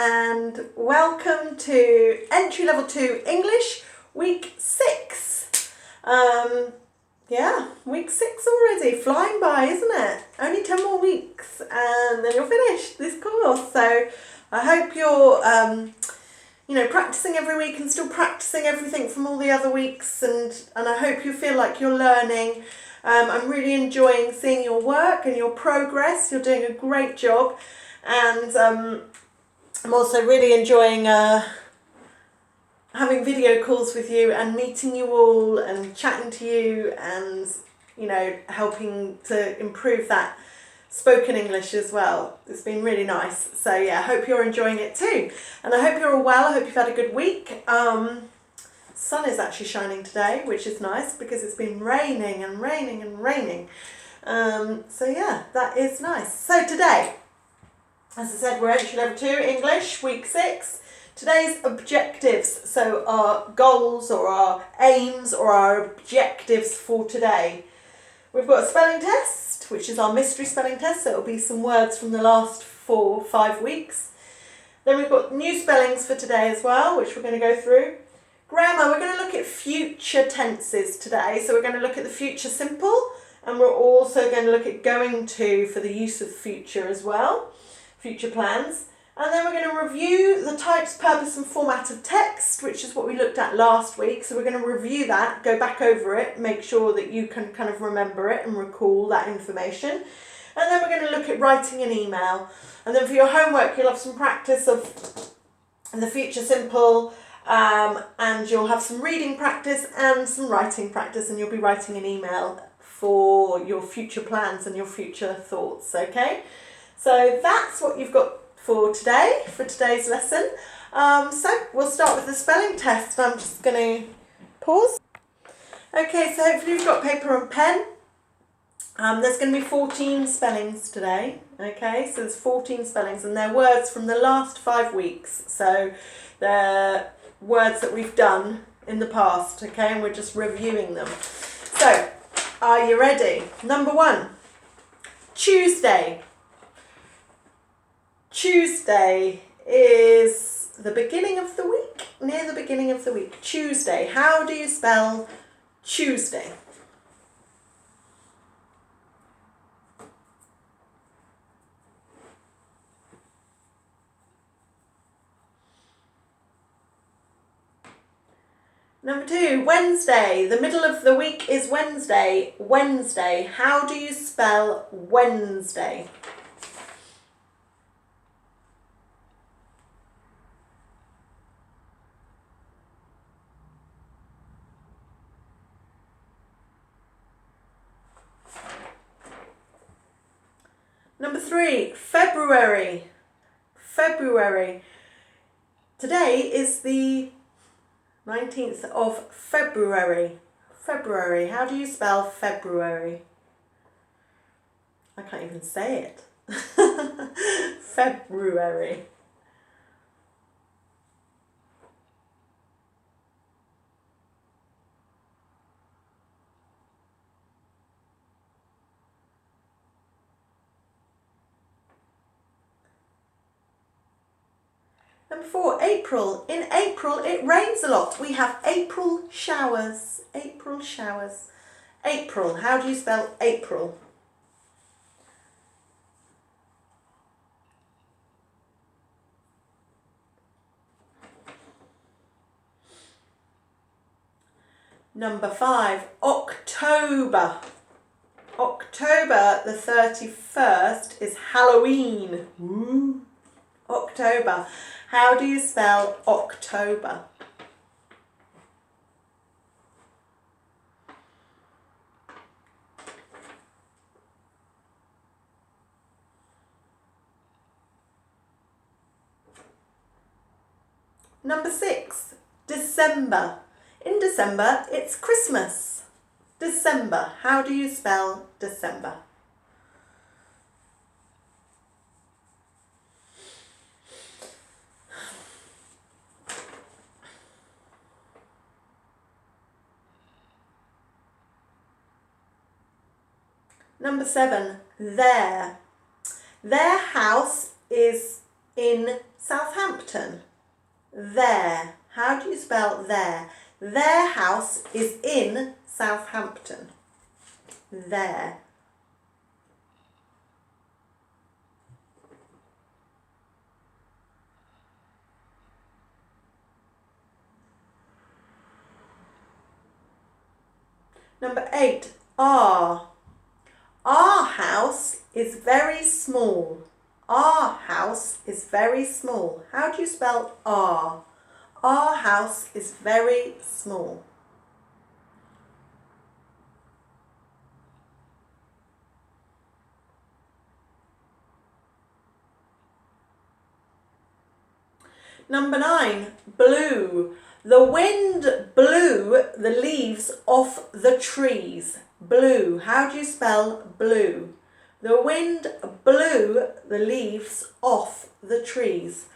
and welcome to Entry Level 2 English, Week 6. Week 6 already, flying by, isn't it? Only 10 more weeks and then you'll finish this course. So I hope you're, practicing every week and still practicing everything from all the other weeks, and I hope you feel like you're learning. I'm really enjoying seeing your work and your progress. You're doing a great job, and I'm also really enjoying having video calls with you and meeting you all and chatting to you and, helping to improve that spoken English as well. It's been really nice. So yeah, I hope you're enjoying it too. And I hope you're all well. I hope you've had a good week. Sun is actually shining today, which is nice because it's been raining and raining and raining. So yeah, that is nice. So today, as I said, we're Entry Level 2 English, Week 6. Today's objectives, so our goals or our aims or our objectives for today. We've got a spelling test, which is our mystery spelling test, so it'll be some words from the last 4-5 weeks. Then we've got new spellings for today as well, which we're going to go through. Grammar, we're going to look at future tenses today, so we're going to look at the future simple, and we're also going to look at going to for the use of future as well, future plans. And then we're going to review the types, purpose and format of text, which is what we looked at last week. So we're going to review that, go back over it, make sure that you can kind of remember it and recall that information. And then we're going to look at writing an email. And then for your homework, you'll have some practice of the future simple, and you'll have some reading practice and some writing practice, and you'll be writing an email for your future plans and your future thoughts, okay? So that's what you've got for today, for today's lesson. So we'll start with the spelling test. I'm just going to pause. Okay, so hopefully you've got paper and pen. There's going to be 14 spellings today. Okay, so there's 14 spellings, and they're words from the last 5 weeks. So they're words that we've done in the past, okay, and we're just reviewing them. So, are you ready? Number 1, Tuesday. Tuesday is the beginning of the week, near the beginning of the week. Tuesday. How do you spell Tuesday? Number 2, Wednesday. The middle of the week is Wednesday. Wednesday. How do you spell Wednesday? Number 3, February. February. Today is the 19th of February. February. How do you spell February? I can't even say it. February. Number 4, April. In April, it rains a lot. We have April showers. April showers. April. How do you spell April? Number 5, October. October the 31st is Halloween. Ooh. October. How do you spell October? Number 6, December. In December, it's Christmas. December. How do you spell December? Number 7, their. Their house is in Southampton? Their. How do you spell their? Their house is in Southampton. Their. Number 8, our. Our house is very small. Our house is very small. How do you spell our? Our house is very small. Number 9, blue. The wind blew the leaves off the trees. Blue. How do you spell blue? The wind blew the leaves off the trees.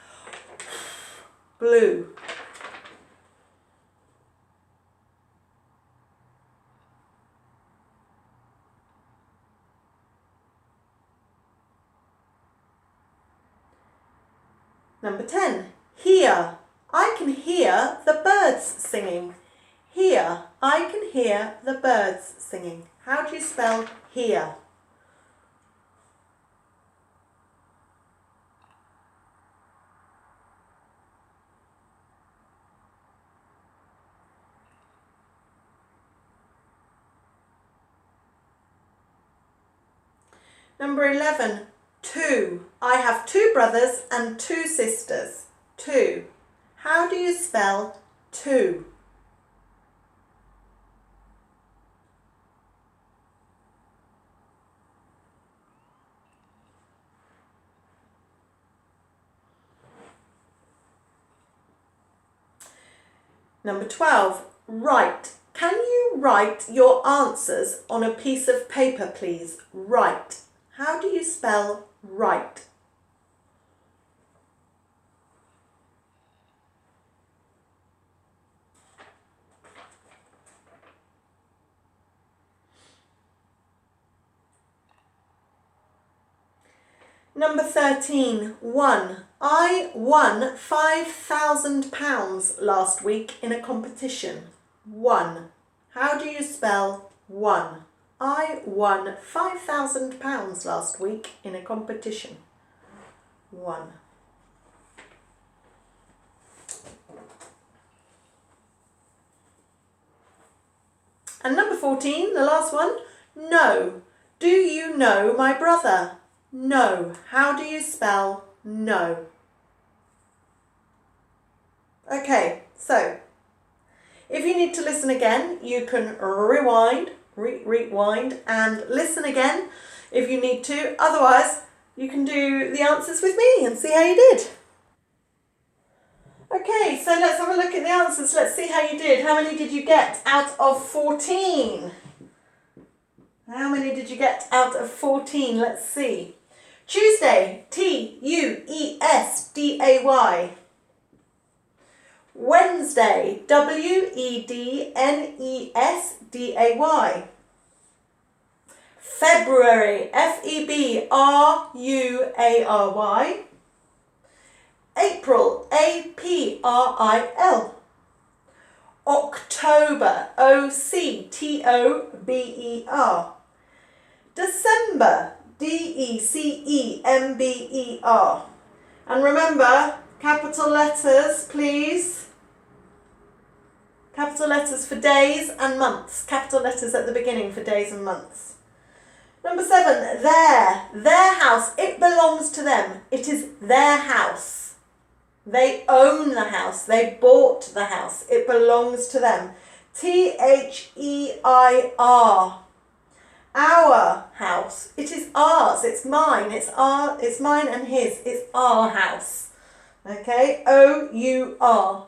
Blue. Number 10, hear. I can hear the birds singing. Here, I can hear the birds singing. How do you spell hear? Number 11, two. I have 2 brothers and 2 sisters. 2. How do you spell 2? Number 12, write. Can you write your answers on a piece of paper, please? Write. How do you spell write? Number 13, 1. I won £5,000 last week in a competition. 1. How do you spell 1? I won £5,000 last week in a competition. 1. And number 14, the last one, no. Do you know my brother? No. How do you spell no? Okay, so if you need to listen again, you can rewind and listen again if you need to. Otherwise, you can do the answers with me and see how you did. Okay, so let's have a look at the answers. Let's see how you did. How many did you get out of 14? How many did you get out of 14? Let's see. Tuesday, Tuesday. Wednesday, Wednesday. February, February. April, April. October, October. December, December. And remember, capital letters, please. Capital letters for days and months. Capital letters at the beginning for days and months. Number 7, their house. It belongs to them. It is their house. They own the house. They bought the house. It belongs to them. THEIR. Our house. It is ours. It's mine. It's mine and his. It's our house. Okay? OUR.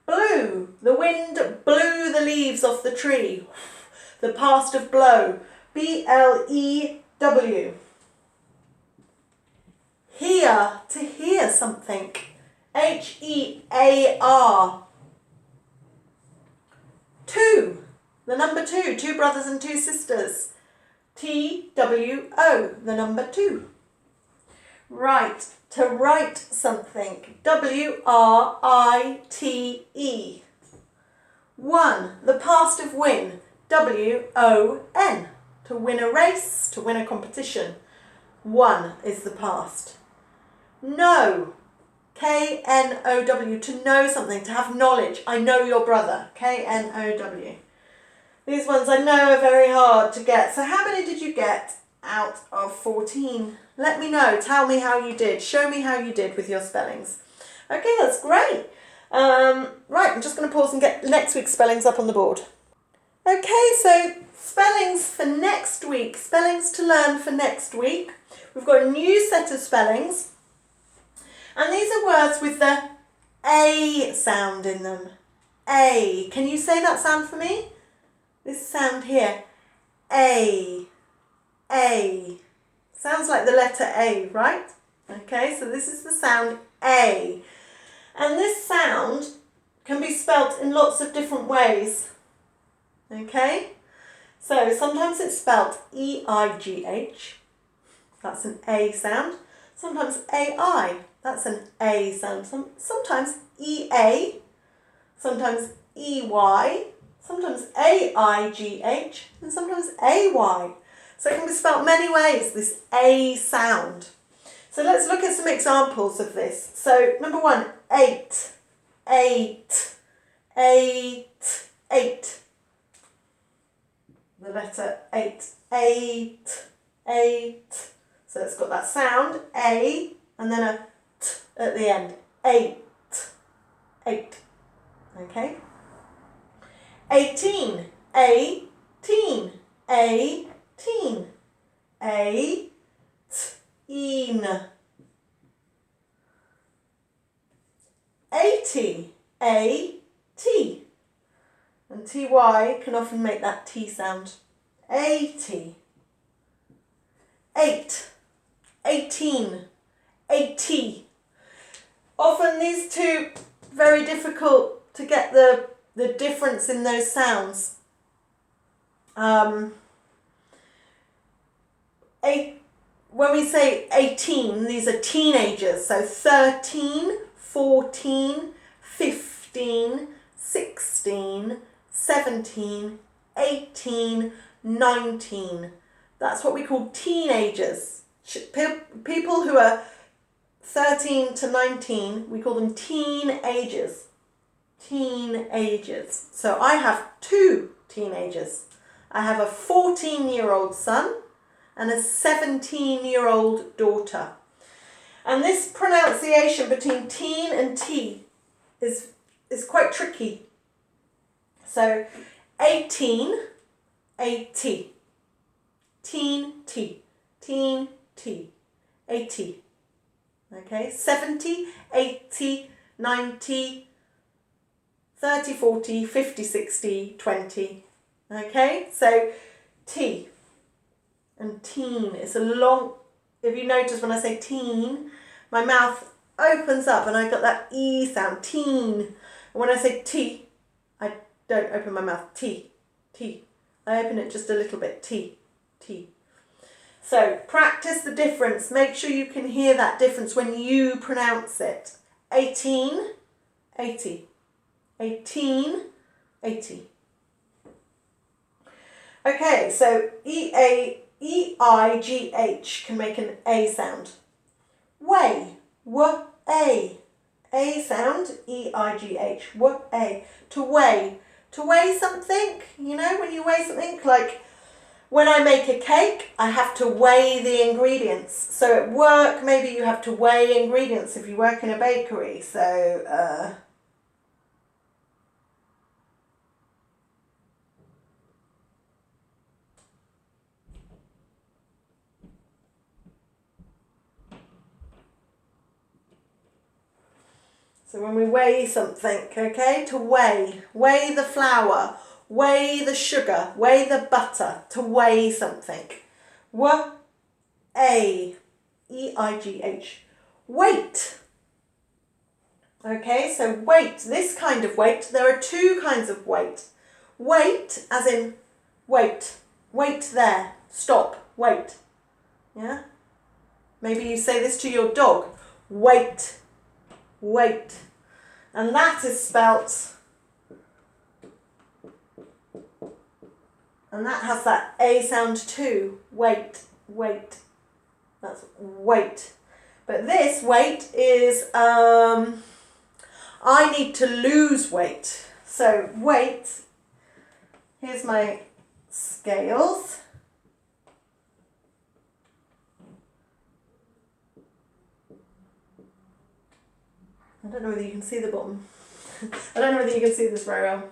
Blue. The wind blew the leaves off the tree. The past of blow. BLEW. Hear. To hear something. HEAR. 2. The number 2, 2 brothers and 2 sisters. TWO, the number 2. Right, to write something. W-R-I-T-E. Won, the past of win. W-O-N. To win a race, to win a competition. Won is the past. Know. K-N-O-W. To know something, to have knowledge. I know your brother. K-N-O-W. These ones I know are very hard to get. So how many did you get out of 14? Let me know. Tell me how you did. Show me how you did with your spellings. Okay, that's great. Right, I'm just going to pause and get next week's spellings up on the board. Okay, so spellings for next week. Spellings to learn for next week. We've got a new set of spellings. And these are words with the A sound in them. A. Can you say that sound for me? This sound here, A, A. Sounds like the letter A, right? Okay, so this is the sound A. And this sound can be spelt in lots of different ways. Okay? So sometimes it's spelt E-I-G-H. That's an A sound. Sometimes A-I. That's an A sound. Sometimes E-A. Sometimes E-Y. Sometimes A-I-G-H and sometimes A-Y. So it can be spelt many ways, this A sound. So let's look at some examples of this. So number 1, 8, 8, 8, 8. The letter 8, 8, 8. So it's got that sound, A, and then a T at the end. 8, 8. Okay? 18, 18, 18, 18, 80, 80, and ty can often make that T sound. 80, 8, 18, 80. Often these two, very difficult to get the difference in those sounds. When we say 18, these are teenagers. So 13, 14, 15, 16, 17, 18, 19. That's what we call teenagers. People who are 13 to 19, we call them teenagers. Teenagers. So I have 2 teenagers. I have a 14-year-old son and a 17-year-old daughter. And this pronunciation between teen and T is quite tricky. So 18, 80. Teen, T. Teen, T. 80. Okay, 70, 80, 90, 30, 40, 50, 60, 20. Okay, so T and teen. It's a long, if you notice when I say teen, my mouth opens up and I got that E sound, teen. And when I say T, I don't open my mouth, T, T. I open it just a little bit, T, T. So practice the difference. Make sure you can hear that difference when you pronounce it. 18, 80. 18, 80. Okay, so E-I-G-H can make an A sound. Weigh, W-A. A sound, E-I-G-H, W-A. To weigh. To weigh something, you know, when you weigh something, like when I make a cake, I have to weigh the ingredients. So at work, maybe you have to weigh ingredients if you work in a bakery. So, So when we weigh something, okay, to weigh. Weigh the flour, weigh the sugar, weigh the butter, to weigh something. W-A, E-I-G-H. Weight. Okay, so weight, this kind of weight, there are 2 kinds of weight. Weight, as in wait, wait there, stop, wait. Yeah? Maybe you say this to your dog. Wait, wait. And that is spelt, and that has that A sound too. Wait, wait. That's wait. But this wait is, I need to lose weight. So wait, here's my scales. I don't know whether you can see the bottom. I don't know whether you can see this very well.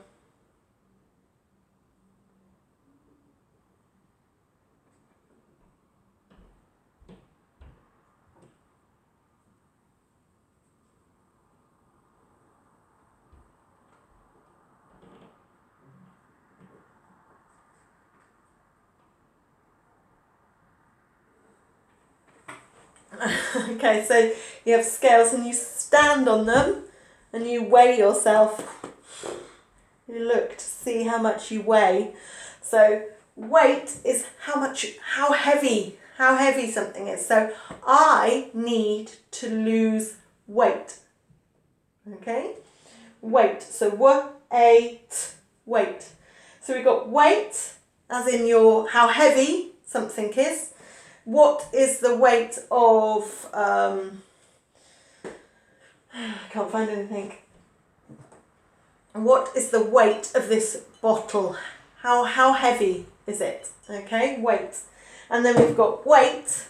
Okay, so you have scales and you stand on them and you weigh yourself. You look to see how much you weigh. So weight is how heavy something is. So I need to lose weight. Okay? Weight. So weight. So we've got weight as in how heavy something is. What is the weight of, I can't find anything. What is the weight of this bottle? How heavy is it? Okay, weight. And then we've got weight,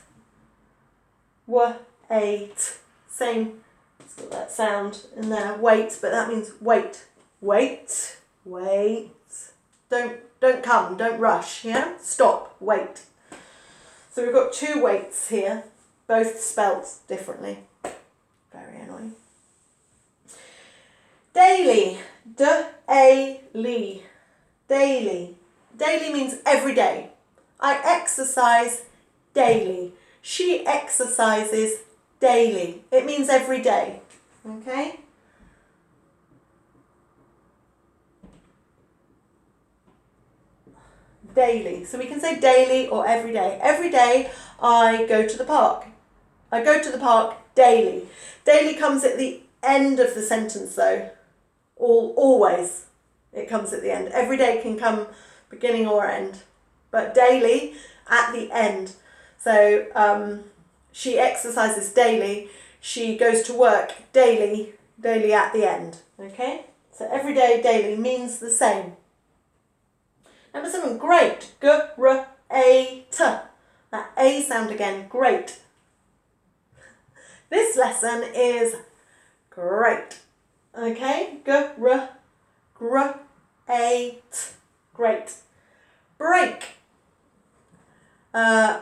weight, same, it's got that sound in there, weight, but that means wait, wait, wait. Don't rush, yeah? Stop, wait. So we've got two weights here, both spelt differently. Very annoying. Daily, daily, daily. Daily means every day. I exercise daily. She exercises daily. It means every day. Okay? Daily. So we can say daily or every day. Every day I go to the park. I go to the park daily. Daily comes at the end of the sentence though. Always it comes at the end. Every day can come beginning or end. But daily at the end. So she exercises daily. She goes to work daily at the end. Okay? So every day, daily means the same. Number 7, great. G-R-A-T. That A sound again, great. This lesson is great. Okay? G-R-A-T. Great. Break.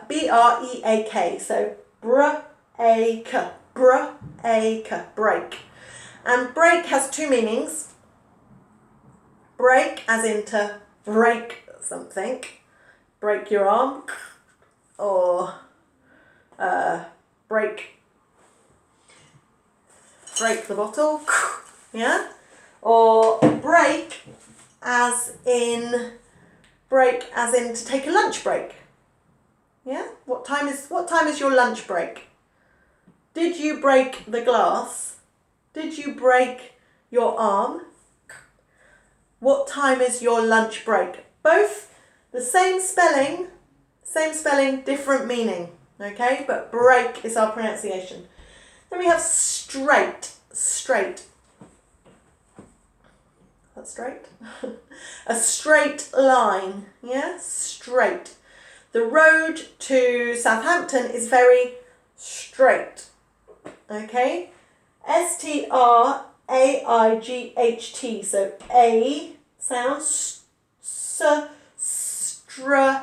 B-R-E-A-K. So break. Break. And break has two meanings. Break as in to break something, break your arm, or break the bottle, yeah, or break as in to take a lunch break, yeah. What time is your lunch break? Did you break the glass? Did you break your arm? What time is your lunch break? Both the same spelling, different meaning, okay? But break is our pronunciation. Then we have straight. That's straight. A straight line, yeah? Straight. The road to Southampton is very straight, okay? S-T-R-A-I-G-H-T, so A sounds straight.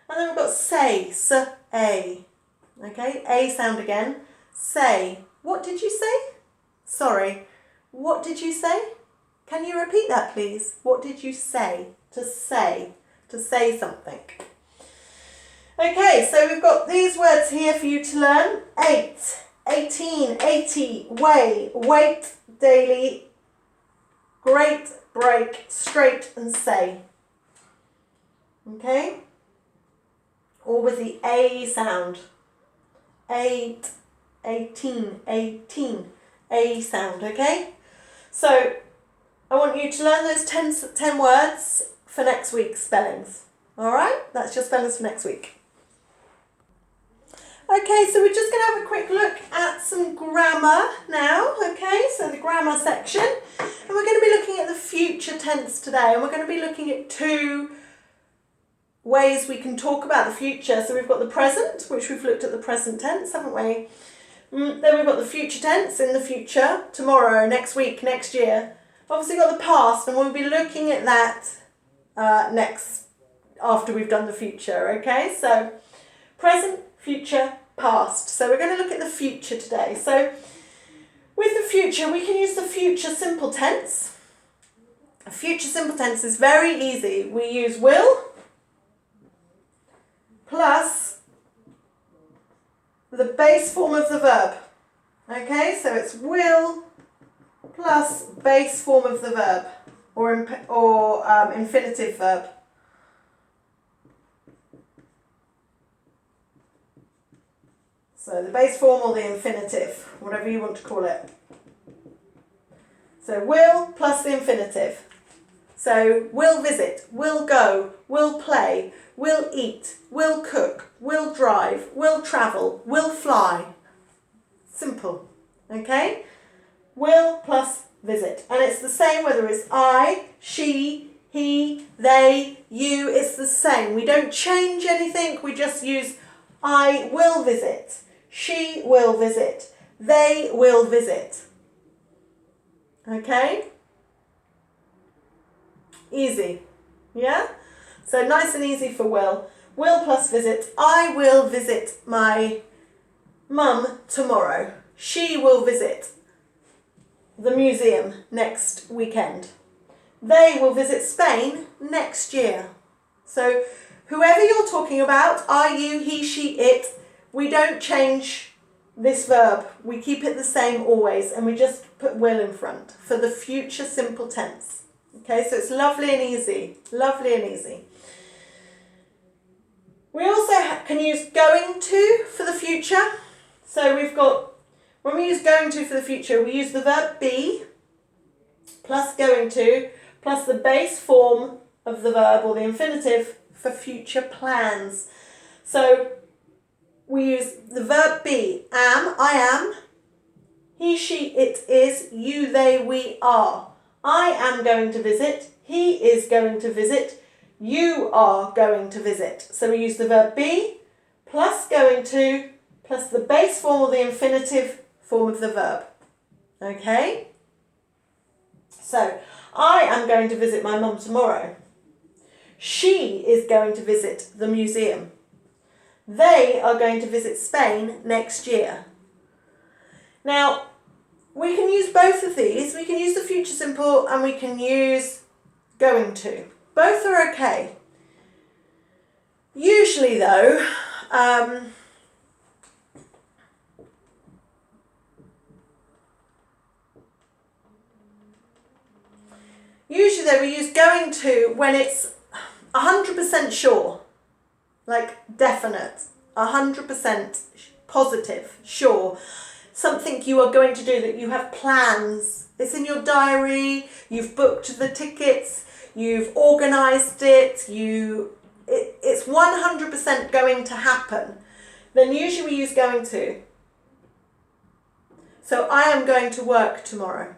And then we've got say, S-A, okay? A sound again. Say. What did you say? Sorry. What did you say? Can you repeat that, please? What did you say? To say something. Okay, so we've got these words here for you to learn. 8, 18, 80, weigh, wait, daily, great, break, straight and say. Okay? or with the A sound. 8, 18, 18, A sound, okay? So I want you to learn those 10 words for next week's spellings. All right, that's your spellings for next week. Okay, so we're just going to have a quick look at some grammar now, okay? So the grammar section. And we're going to be looking at the future tense today, and we're going to be looking at 2 ways we can talk about the future. So we've got the present, which we've looked at the present tense, haven't we? Then we've got the future tense, in the future, tomorrow, next week, next year. Obviously got the past, and we'll be looking at that next, after we've done the future, okay? So present, future, past. So we're going to look at the future today. So with the future, we can use the future simple tense. A future simple tense is very easy. We use will plus the base form of the verb. Okay, so it's will plus base form of the verb, or infinitive verb. So the base form or the infinitive, whatever you want to call it. So will plus the infinitive. So will visit, will go, will play, will eat, will cook, will drive, will travel, will fly. Simple, okay? Will plus visit. And it's the same whether it's I, she, he, they, you, it's the same. We don't change anything, we just use I will visit, she will visit, they will visit. Okay? Easy, yeah? So nice and easy for will. Will plus visit. I will visit my mum tomorrow. She will visit the museum next weekend. They will visit Spain next year. So whoever you're talking about, I, you, he, she, it, we don't change this verb. We keep it the same always, and we just put will in front for the future simple tense. Okay, so it's lovely and easy. Lovely and easy. We also can use going to for the future. So we've got, when we use going to for the future, we use the verb be plus going to plus the base form of the verb or the infinitive for future plans. So we use the verb be, am, I am, he, she, it is, you, they, we are. I am going to visit, he is going to visit, you are going to visit. So we use the verb be plus going to plus the base form or the infinitive form of the verb. Okay? So, I am going to visit my mum tomorrow. She is going to visit the museum. They are going to visit Spain next year. Now, we can use both of these. We can use the future simple and we can use going to. Both are okay. Usually though, we use going to when it's 100% sure, like definite, 100% positive, sure. Something you are going to do, that you have plans. It's in your diary, you've booked the tickets, you've organised it, it's 100% going to happen. Then usually we use going to. So I am going to work tomorrow.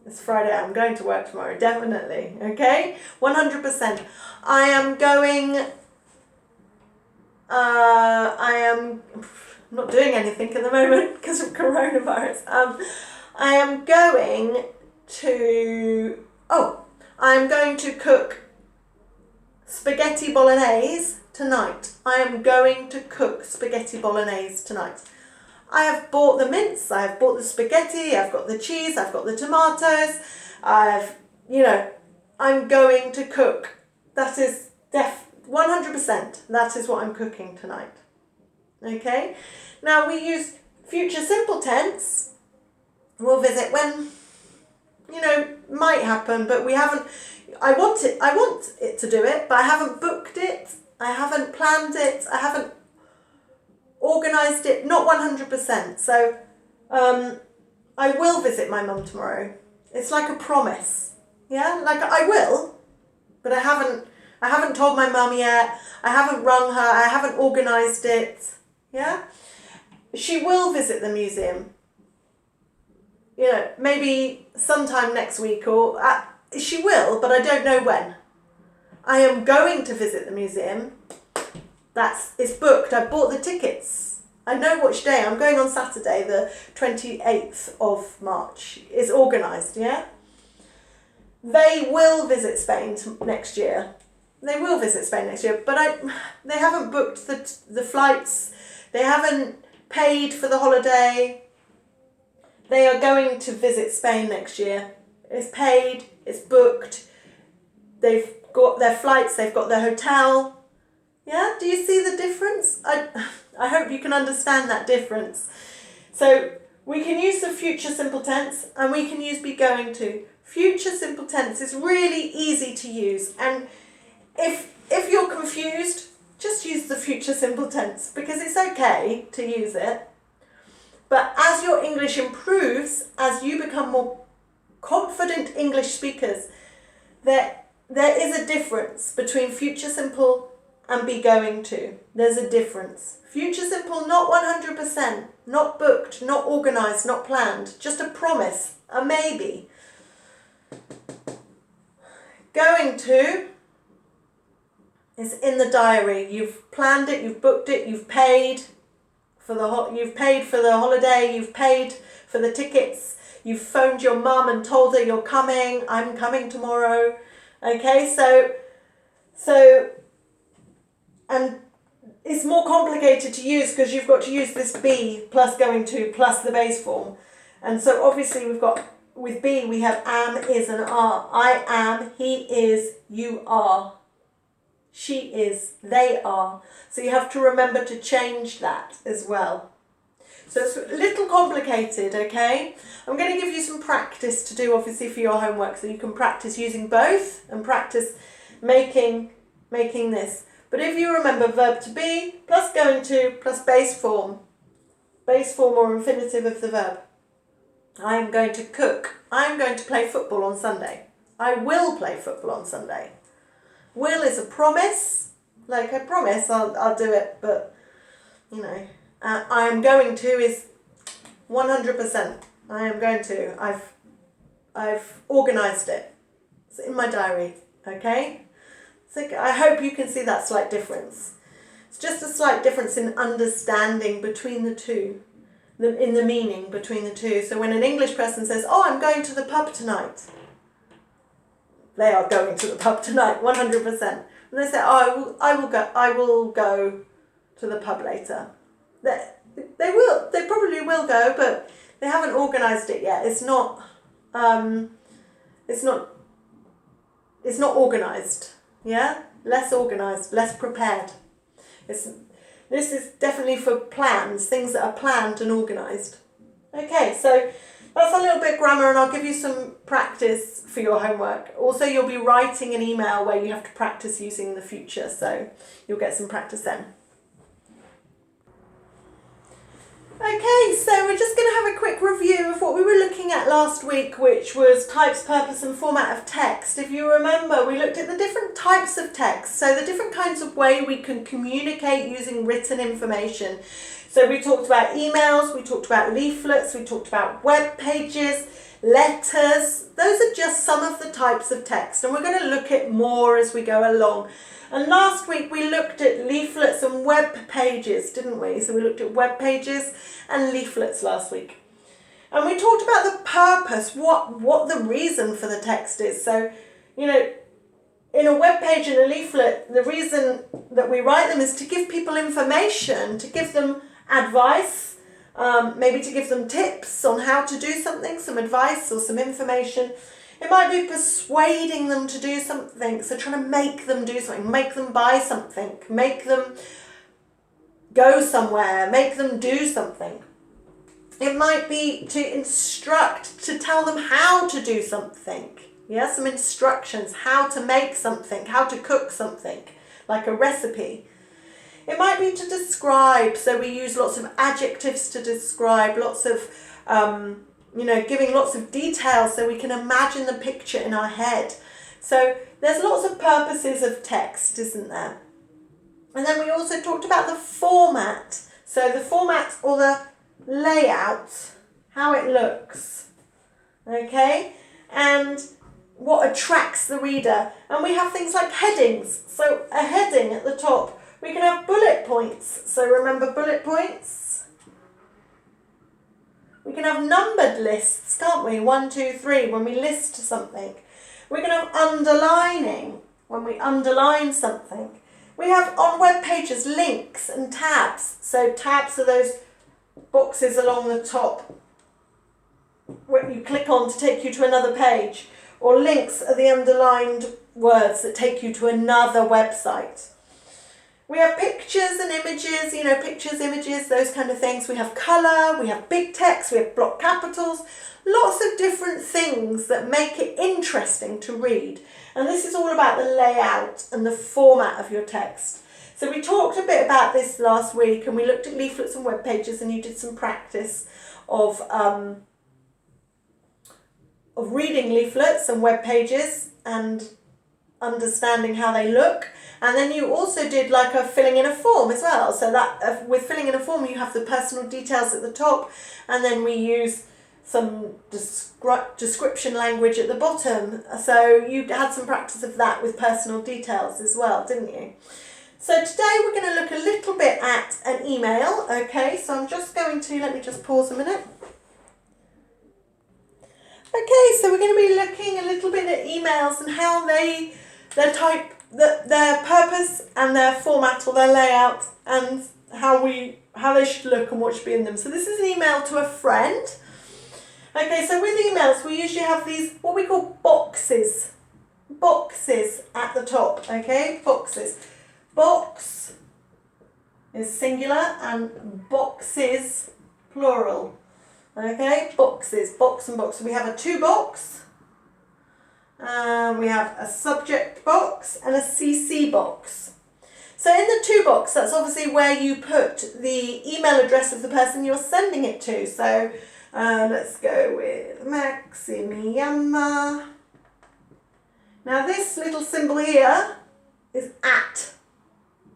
It's Friday, I'm going to work tomorrow, definitely, okay? 100%. I am going, I'm not doing anything at the moment because of coronavirus. I am going to cook spaghetti bolognese tonight. I am going to cook spaghetti bolognese tonight. I have bought the mince, I have bought the spaghetti, I've got the cheese, I've got the tomatoes, I'm going to cook. That is 100%, that is what I'm cooking tonight. Okay? Now we use future simple tense. We'll visit when, might happen, but we haven't, I want it to do it, but I haven't booked it, I haven't planned it. I haven't organised it, not 100%. So I will visit my mum tomorrow. It's like a promise. Yeah, like I will, but I haven't told my mum yet. I haven't rung her. I haven't organised it. Yeah, she will visit the museum. You know, maybe sometime next week, or she will, but I don't know when. I am going to visit the museum. It's booked. I bought the tickets. I know which day. I'm going on Saturday, the 28th of March. It's organised, yeah? They will visit Spain next year. They will visit Spain next year, but they haven't booked the flights. They haven't paid for the holiday. They are going to visit Spain next year. It's paid, it's booked. They've got their flights, they've got their hotel. Yeah, do you see the difference? I hope you can understand that difference. So we can use the future simple tense and we can use be going to. Future simple tense is really easy to use, and if you're confused, just use the future simple tense because it's okay to use it. But as your English improves, as you become more confident English speakers, there is a difference between future simple and be going to. There's a difference. Future simple, not 100%, not booked, not organised, not planned, just a promise, a maybe. Going to is in the diary. You've planned it, you've booked it, you've paid for the holiday, you've paid for the tickets, you've phoned your mum and told her you're coming, I'm coming tomorrow. Okay, so and it's more complicated to use because you've got to use this be plus going to plus the base form. And so obviously we've got, with be we have am, is and are. I am, he is, you are. She is, they are. So you have to remember to change that as well. So it's a little complicated, okay? I'm going to give you some practice to do, obviously, for your homework, so you can practice using both and practice making this. But if you remember, verb to be plus going to plus base form or infinitive of the verb. I am going to cook. I am going to play football on Sunday. I will play football on Sunday. Will is a promise, like I promise I'll do it, but you know, I am going to is 100%. I am going to. I've organised it. It's in my diary. Okay. So I hope you can see that slight difference. It's just a slight difference in understanding between the two, in the meaning between the two. So when an English person says, "Oh, I'm going to the pub tonight," they are going to the pub tonight, 100%. And they say, "Oh, I will go to the pub later." They probably will go, but they haven't organised it yet. It's not organised. Yeah, less organised, less prepared. This is definitely for plans, things that are planned and organised. Okay, so that's a little bit grammar, and I'll give you some practice for your homework. Also, you'll be writing an email where you have to practice using the future, so you'll get some practice then. Okay, so we're just going to have a quick review of what we were looking at last week, which was types, purpose and format of text. If you remember, we looked at the different types of text, so the different kinds of way we can communicate using written information. So we talked about emails, we talked about leaflets, we talked about web pages, letters. Those are just some of the types of text, and we're going to look at more as we go along. And last week we looked at leaflets and web pages, didn't we? So we looked at web pages and leaflets last week. And we talked about the purpose, what the reason for the text is. So, you know, in a web page and a leaflet, the reason that we write them is to give people information, to give them advice, maybe to give them tips on how to do something, some advice or some information. It might be persuading them to do something, so trying to make them do something, make them buy something, make them go somewhere, make them do something. It might be to instruct, to tell them how to do something. Yeah, some instructions, how to make something, how to cook something. like a recipe. It might be to describe, so we use lots of adjectives to describe, lots of, giving lots of details so we can imagine the picture in our head. So there's lots of purposes of text, isn't there? And then we also talked about the format. So the format or the layout, how it looks, okay? And what attracts the reader. And we have things like headings. So a heading at the top. We can have bullet points. So remember bullet points? We can have numbered lists, can't we? 1, 2, 3 when we list something. We can have underlining when we underline something. We have on web pages links and tabs. So tabs are those boxes along the top where you click on to take you to another page. Or links are the underlined words that take you to another website. We have pictures and images, pictures, images, those kind of things. We have colour, we have big text, we have block capitals, lots of different things that make it interesting to read. And this is all about the layout and the format of your text. So we talked a bit about this last week and we looked at leaflets and web pages and you did some practice of reading leaflets and web pages and understanding how they look. And then you also did like a filling in a form as well. So that with filling in a form, you have the personal details at the top, and then we use some description language at the bottom. So you had some practice of that with personal details as well, didn't you? So today we're going to look a little bit at an email. Okay, so I'm just going to, let me just pause a minute. Okay, so we're going to be looking a little bit at emails and how their type, their purpose and their format or their layout and how they should look and what should be in them. So this is an email to a friend. Okay, so with emails we usually have these, what we call boxes. Boxes at the top, okay, boxes. Box is singular and boxes plural. Okay, boxes, box and box. So we have a to box, we have a subject box and a CC box. So in the to box, that's obviously where you put the email address of the person you're sending it to. So let's go with Maximiama. Now this little symbol here is at.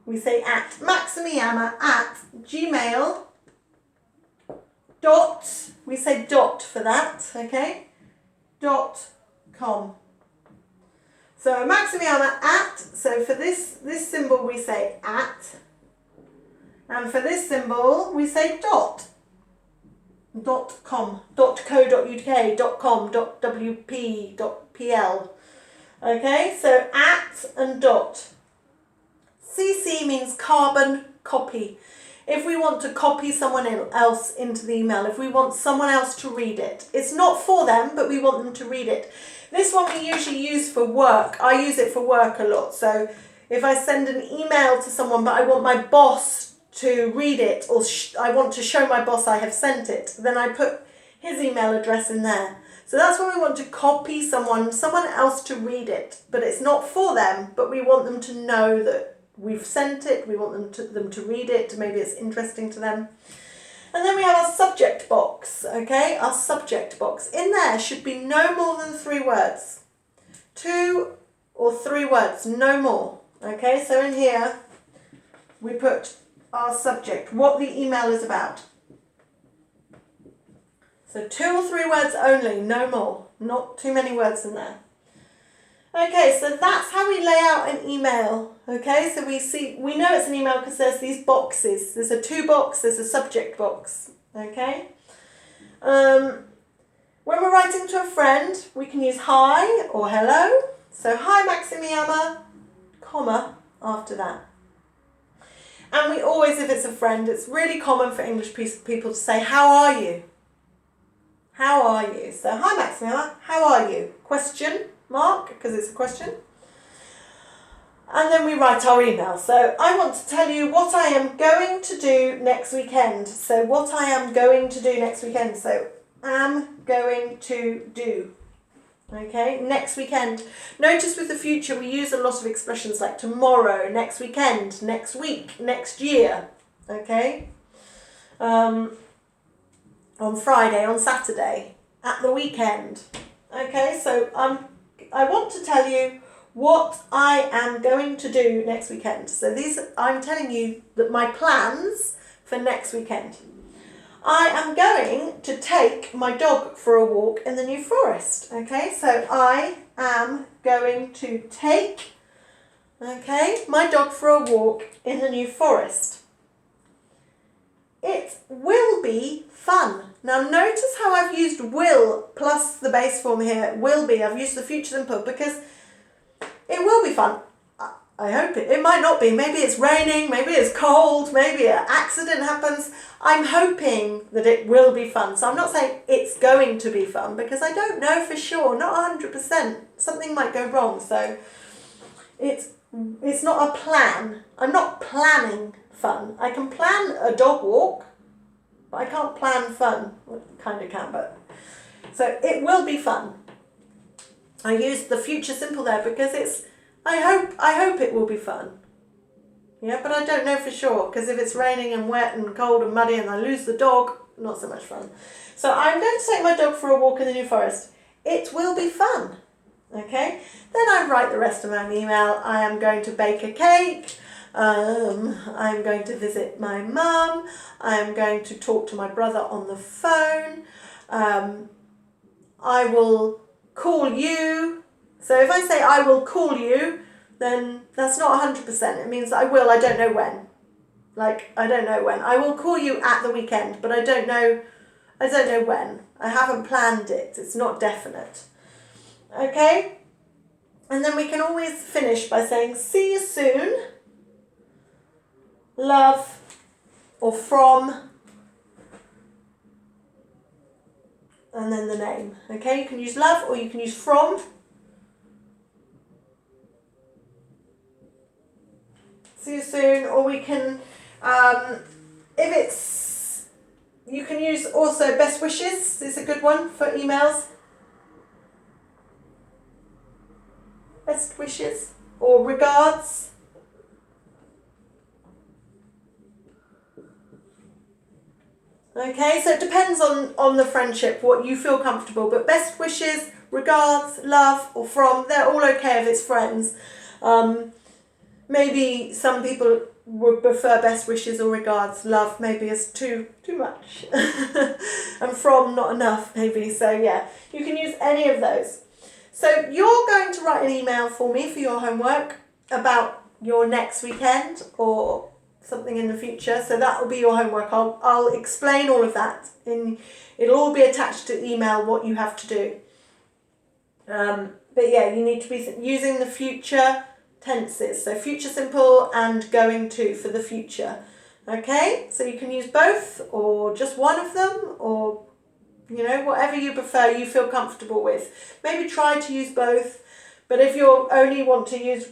We say at. Maximiama at Gmail. Dot, we say dot for that, okay? .com. So Maximiama at, so for this symbol we say at, and for this symbol we say dot. .com, .co.uk, .com, .wp, .pl. Okay, so at and dot. CC means carbon copy. If we want to copy someone else into the email, if we want someone else to read it. It's not for them, but we want them to read it. This one we usually use for work. I use it for work a lot. So if I send an email to someone, but I want my boss to read it, or I want to show my boss I have sent it, then I put his email address in there. So that's when we want to copy someone else to read it. But it's not for them, but we want them to know that we've sent it, we want them to read it, maybe it's interesting to them. And then we have our subject box, okay, our subject box. In there should be no more than 3 words. 2 or 3 words, no more. Okay, so in here we put our subject, what the email is about. So 2 or 3 words only, no more, not too many words in there. Okay, so that's how we lay out an email. Okay, so we know it's an email because there's these boxes. There's a to box, there's a subject box. Okay. When we're writing to a friend, we can use hi or hello. So hi Maximiama, comma after that. And we always, if it's a friend, it's really common for English people to say, how are you? How are you? So hi Maximiama, how are you? Question mark, because it's a question. And then we write our email. So I want to tell you what I am going to do next weekend. So what I am going to do next weekend. So am going to do. Okay, next weekend. Notice with the future we use a lot of expressions like tomorrow, next weekend, next week, next year. Okay, on Friday, on Saturday, at the weekend. Okay, so I want to tell you what I am going to do next weekend. So I'm telling you that my plans for next weekend. I am going to take my dog for a walk in the New Forest. Okay, so I am going to take, my dog for a walk in the New Forest. It will be fun. Now notice how I've used will plus the base form here, will be. I've used the future simple because it will be fun. I hope it might not be. Maybe it's raining, maybe it's cold, maybe an accident happens. I'm hoping that it will be fun. So I'm not saying it's going to be fun because I don't know for sure, not 100%. Something might go wrong. So it's not a plan. I'm not planning fun. I can plan a dog walk, but I can't plan fun. Well, kind of can, but so it will be fun. I used the future simple there because I hope it will be fun. Yeah, but I don't know for sure because if it's raining and wet and cold and muddy and I lose the dog, not so much fun. So I'm going to take my dog for a walk in the New Forest. It will be fun. Okay, then I write the rest of my email. I am going to bake a cake. I'm going to visit my mum. I'm going to talk to my brother on the phone. I will call you. So if I say I will call you, then that's not 100%. It means I will, I don't know when. I don't know when. I will call you at the weekend, but I don't know when. I haven't planned it. It's not definite. Okay? And then we can always finish by saying, see you soon, love, or from, and then the name. Okay? You can use love or you can use from. See you soon, or we can, you can use also best wishes. Is a good one for emails. Best wishes or regards. Okay, so it depends on the friendship, what you feel comfortable, but best wishes, regards, love, or from, they're all okay if it's friends. Maybe some people would prefer best wishes or regards. Love maybe is too much. And from not enough maybe. So yeah, you can use any of those. So you're going to write an email for me for your homework about your next weekend or something in the future. So that will be your homework. I'll explain all of that. It'll all be attached to the email what you have to do. But yeah, you need to be using the future tenses, so future simple and going to for the future. Okay, so you can use both or just one of them, or whatever you prefer, you feel comfortable with. Maybe try to use both, but if you only want to use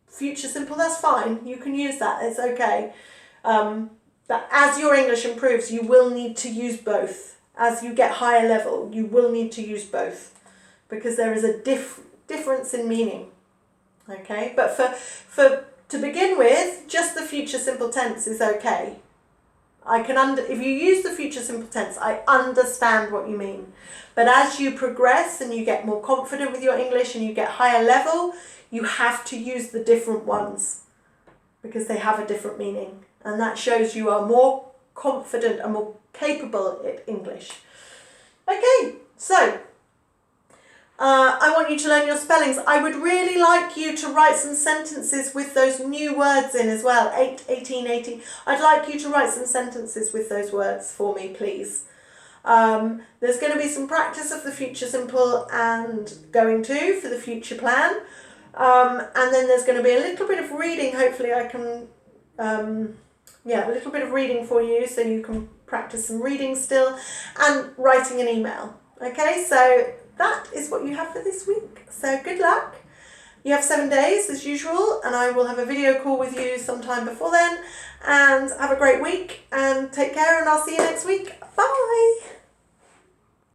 future simple, that's fine, you can use that, it's okay. But as your English improves, you will need to use both. As you get higher level, you will need to use both because there is a difference in meaning. Okay, but for to begin with, just the future simple tense is okay. If you use the future simple tense, I understand what you mean. But as you progress and you get more confident with your English and you get higher level, you have to use the different ones because they have a different meaning. And that shows you are more confident and more capable at English. Okay, so I want you to learn your spellings. I would really like you to write some sentences with those new words in as well. 8, 18, 18. I'd like you to write some sentences with those words for me, please. There's going to be some practice of the future simple and going to for the future plan. And then there's going to be a little bit of reading. Hopefully I can, a little bit of reading for you so you can practice some reading still and writing an email. Okay, so that is what you have for this week. So good luck. You have 7 days as usual, and I will have a video call with you sometime before then. And have a great week and take care, and I'll see you next week. Bye.